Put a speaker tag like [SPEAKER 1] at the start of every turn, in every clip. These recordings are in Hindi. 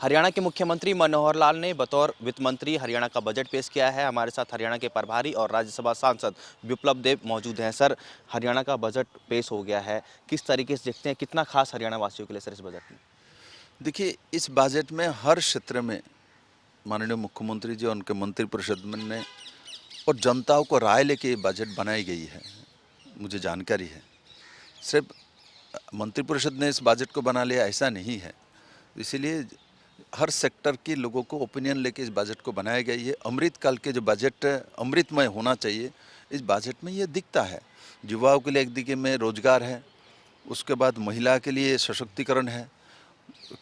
[SPEAKER 1] हरियाणा के मुख्यमंत्री मनोहर लाल ने बतौर वित्त मंत्री हरियाणा का बजट पेश किया है। हमारे साथ हरियाणा के प्रभारी और राज्यसभा सांसद विप्लव देव मौजूद हैं। सर, हरियाणा का बजट पेश हो गया है, किस तरीके से देखते हैं, कितना खास हरियाणा वासियों के लिए सर इस बजट में?
[SPEAKER 2] देखिए, इस बजट में हर क्षेत्र में माननीय मुख्यमंत्री जी और उनके मंत्रिपरिषद ने और जनताओं को राय लेके ये बजट बनाई गई है, मुझे जानकारी है। सिर्फ मंत्रिपरिषद ने इस बजट को बना लिया ऐसा नहीं है, इसीलिए हर सेक्टर के लोगों को ओपिनियन लेके इस बजट को बनाया गई है। अमृत काल के जो बजट अमृतमय होना चाहिए, इस बजट में ये दिखता है। युवाओं के लिए एक दिखे में रोजगार है, उसके बाद महिला के लिए सशक्तिकरण है,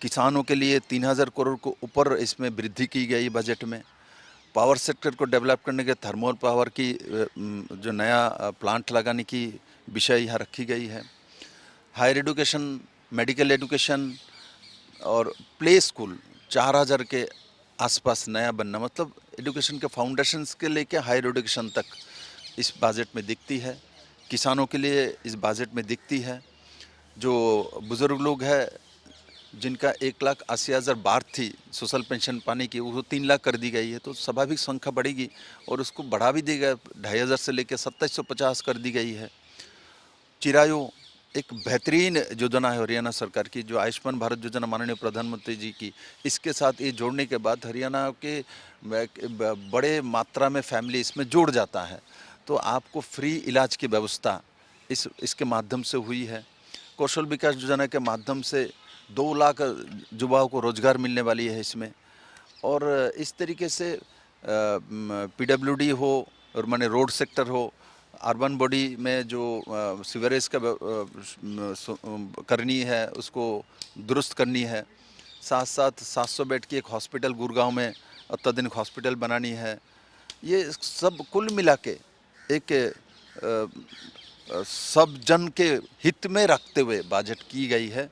[SPEAKER 2] किसानों के लिए 3000 करोड़ को ऊपर इसमें वृद्धि की गई बजट में। पावर सेक्टर को डेवलप करने के थर्मल पावर की जो नया प्लांट लगाने की विषय यहाँ रखी गई है। हायर एजुकेशन, मेडिकल एजुकेशन और प्ले स्कूल 4000 के आसपास नया बनना, मतलब एजुकेशन के फाउंडेशंस के लेके हायर एजुकेशन तक इस बजट में दिखती है। किसानों के लिए इस बजट में दिखती है। जो बुज़ुर्ग लोग हैं जिनका 1,80,000 बात थी सोशल पेंशन पाने की, वो 3 लाख कर दी गई है, तो स्वाभाविक संख्या बढ़ेगी और उसको बढ़ा भी देगा। 2,500 से लेकर 2750 कर दी गई है। चिरायु एक बेहतरीन योजना है हरियाणा सरकार की, जो आयुष्मान भारत योजना माननीय प्रधानमंत्री जी की, इसके साथ ये जोड़ने के बाद हरियाणा के बड़े मात्रा में फैमिली इसमें जुड़ जाता है, तो आपको फ्री इलाज की व्यवस्था इसके माध्यम से हुई है। कौशल विकास योजना के माध्यम से 2 लाख युवाओं को रोजगार मिलने वाली है इसमें। और इस तरीके से पीडब्ल्यूडी हो और माने रोड सेक्टर हो, अर्बन बॉडी में जो सीवरेज का करनी है उसको दुरुस्त करनी है। साथ साथ 700 बेड की एक हॉस्पिटल गुड़गांव में अत्याधुनिक हॉस्पिटल बनानी है। ये सब कुल मिला के एक सब जन के हित में रखते हुए बजट की गई है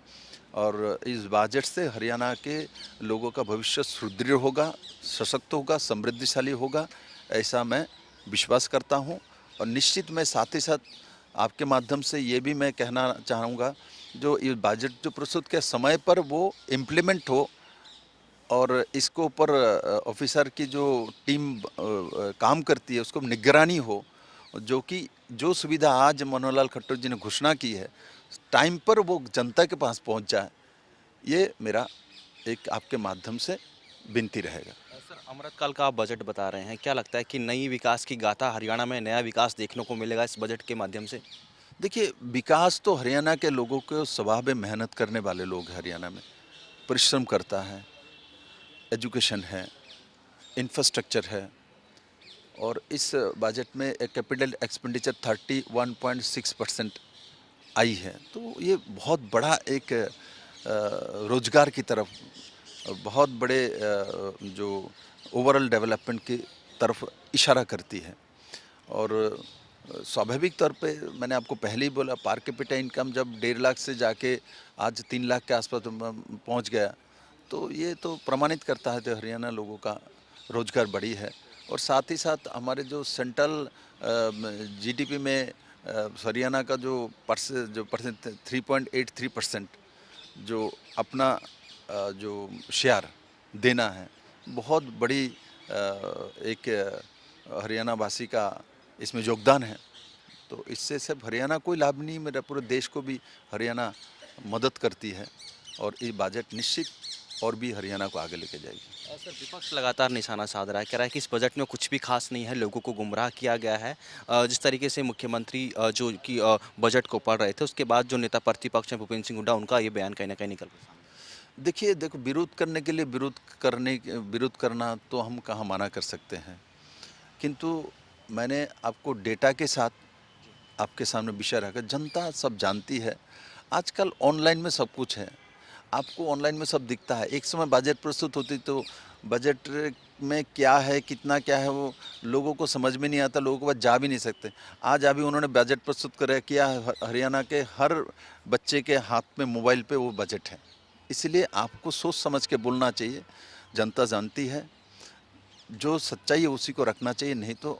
[SPEAKER 2] और इस बजट से हरियाणा के लोगों का भविष्य सुदृढ़ होगा, सशक्त होगा, समृद्धिशाली होगा, ऐसा मैं विश्वास करता हूँ। और निश्चित मैं साथ ही साथ आपके माध्यम से ये भी मैं कहना चाहूँगा, जो ये बजट जो प्रस्तुत के समय पर वो इम्प्लीमेंट हो और इसको ऊपर ऑफिसर की जो टीम काम करती है उसको निगरानी हो, जो कि जो सुविधा आज मनोहर लाल खट्टर जी ने घोषणा की है टाइम पर वो जनता के पास पहुंच जाए, ये मेरा एक आपके माध्यम से विनती रहेगा।
[SPEAKER 1] सर, अमृतकाल का आप बजट बता रहे हैं, क्या लगता है कि नई विकास की गाथा हरियाणा में नया विकास देखने को मिलेगा इस बजट के माध्यम से?
[SPEAKER 2] देखिए, विकास तो हरियाणा के लोगों को स्वभाव में मेहनत करने वाले लोग हरियाणा में परिश्रम करता है, एजुकेशन है, इंफ्रास्ट्रक्चर है और इस बजट में एक कैपिटल एक्सपेंडिचर 31.6% आई है, तो ये बहुत बड़ा एक रोजगार की तरफ, बहुत बड़े जो ओवरऑल डेवलपमेंट की तरफ इशारा करती है। और स्वाभाविक तौर पे मैंने आपको पहले ही बोला, पर कैपिटा इनकम जब 1.5 लाख से जाके आज 3 लाख के आसपास पहुंच गया, तो ये तो प्रमाणित करता है कि हरियाणा लोगों का रोजगार बढ़ी है। और साथ ही साथ हमारे जो सेंट्रल जीडीपी में हरियाणा का जो परसेंट 3.83% जो अपना जो शेयर देना है, बहुत बड़ी एक हरियाणा वासी का इसमें योगदान है। तो इससे सिर्फ हरियाणा को ही लाभ नहीं, मेरा पूरे देश को भी हरियाणा मदद करती है और ये बजट निश्चित और भी हरियाणा को आगे लेके जाएगी।
[SPEAKER 1] सर, विपक्ष लगातार निशाना साध रहा है, कह रहा है कि इस बजट में कुछ भी खास नहीं है, लोगों को गुमराह किया गया है। जिस तरीके से मुख्यमंत्री जो कि बजट को पढ़ रहे थे, उसके बाद जो नेता प्रतिपक्ष हैं भूपेंद्र सिंह हुड्डा, उनका ये बयान कहीं ना कहीं निकल कर सामने।
[SPEAKER 2] देखो, विरोध करने के लिए विरोध करना तो हम कहाँ मना कर सकते हैं, किंतु मैंने आपको डेटा के साथ आपके सामने विषय रखा। जनता सब जानती है, आजकल ऑनलाइन में सब कुछ है, आपको ऑनलाइन में सब दिखता है। एक समय बजट प्रस्तुत होती तो बजट में क्या है, कितना क्या है, वो लोगों को समझ में नहीं आता, लोगों के पास जा भी नहीं सकते। आज अभी उन्होंने बजट प्रस्तुत किया है, हरियाणा के हर बच्चे के हाथ में मोबाइल पे वो बजट है। इसलिए आपको सोच समझ के बोलना चाहिए, जनता जानती है, जो सच्चाई है उसी को रखना चाहिए, नहीं तो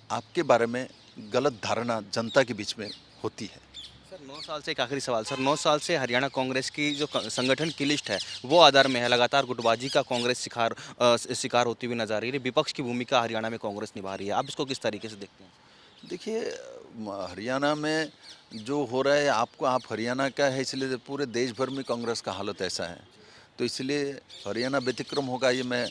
[SPEAKER 2] आपके बारे में गलत धारणा जनता के बीच में होती है।
[SPEAKER 1] सर, 9 साल से एक आखिरी सवाल सर, 9 साल से हरियाणा कांग्रेस की जो संगठन की लिस्ट है वो आधार में है, लगातार गुटबाजी का कांग्रेस शिकार होती हुई नजर आ रही है, विपक्ष की भूमिका हरियाणा में कांग्रेस निभा रही है, आप इसको किस तरीके से देखते हैं?
[SPEAKER 2] देखिए हरियाणा में जो हो रहा है, आप हरियाणा का है इसलिए पूरे देश भर में कांग्रेस का हालत ऐसा है, तो इसलिए हरियाणा व्यतिक्रम होगा ये मैं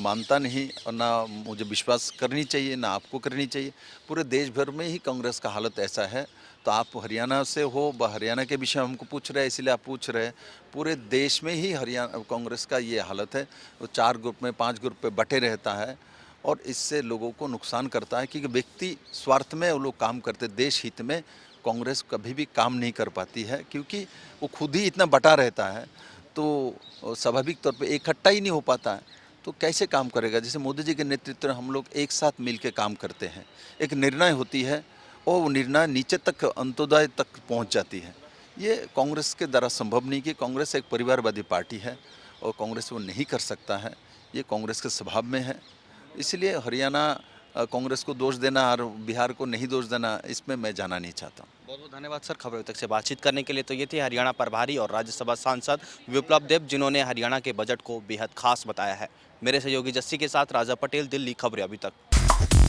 [SPEAKER 2] मानता नहीं, और ना मुझे विश्वास करनी चाहिए, ना आपको करनी चाहिए। पूरे देश भर में ही कांग्रेस का हालत ऐसा है, तो आप हरियाणा से हो, हरियाणा के विषय हमको पूछ रहे हैं इसलिए आप पूछ रहे हैं। पूरे देश में ही हरियाणा कांग्रेस का ये हालत है, वो 4 ग्रुप में 5 ग्रुप पे बटे रहता है, और इससे लोगों को नुकसान करता है, क्योंकि व्यक्ति स्वार्थ में वो लोग काम करते, देश हित में कांग्रेस कभी भी काम नहीं कर पाती है, क्योंकि वो खुद ही इतना बटा रहता है, तो स्वाभाविक तौर पे इकट्ठा ही नहीं हो पाता है, तो कैसे काम करेगा। जैसे मोदी जी के नेतृत्व में हम लोग एक साथ मिल के काम करते हैं, एक निर्णय होती है और वो निर्णय नीचे तक अंत्योदय तक पहुंच जाती है। ये कांग्रेस के द्वारा संभव नहीं, कि कांग्रेस एक परिवारवादी पार्टी है और कांग्रेस वो नहीं कर सकता है, ये कांग्रेस के स्वभाव में है। इसलिए हरियाणा कांग्रेस को दोष देना और बिहार को नहीं दोष देना, इसमें मैं जाना नहीं चाहता हूँ।
[SPEAKER 1] बहुत बहुत धन्यवाद सर, खबरों तक से बातचीत करने के लिए। तो ये थे हरियाणा प्रभारी और राज्यसभा सांसद विप्लव देव, जिन्होंने हरियाणा के बजट को बेहद खास बताया है। मेरे सहयोगी जस्सी के साथ राजा पटेल, दिल्ली खबरें अभी तक।